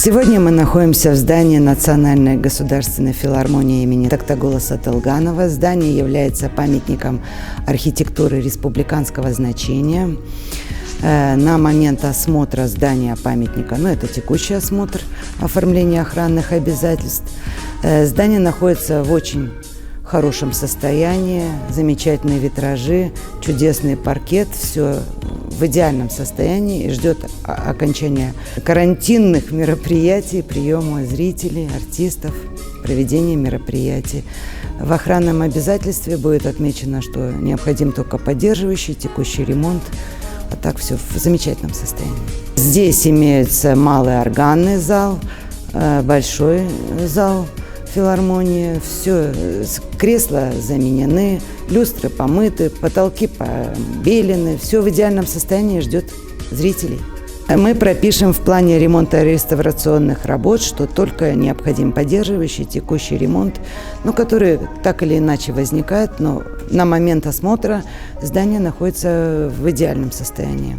Сегодня мы находимся в здании Национальной государственной филармонии имени Токтагула Сатылганова. Здание является памятником архитектуры республиканского значения. На момент осмотра здания памятника, это текущий осмотр оформления охранных обязательств, здание находится в очень хорошем состоянии, замечательные витражи, чудесный паркет, все в идеальном состоянии и ждет окончания карантинных мероприятий, приема зрителей, артистов, проведения мероприятий. В охранном обязательстве будет отмечено, что необходим только поддерживающий, текущий ремонт, а так все в замечательном состоянии. Здесь имеется малый органный зал, большой зал филармонии, все, кресла заменены, люстры помыты, потолки побелены, все в идеальном состоянии, ждет зрителей. Мы пропишем в плане ремонта реставрационных работ, что только необходим поддерживающий, текущий ремонт, который так или иначе возникает, но на момент осмотра здание находится в идеальном состоянии.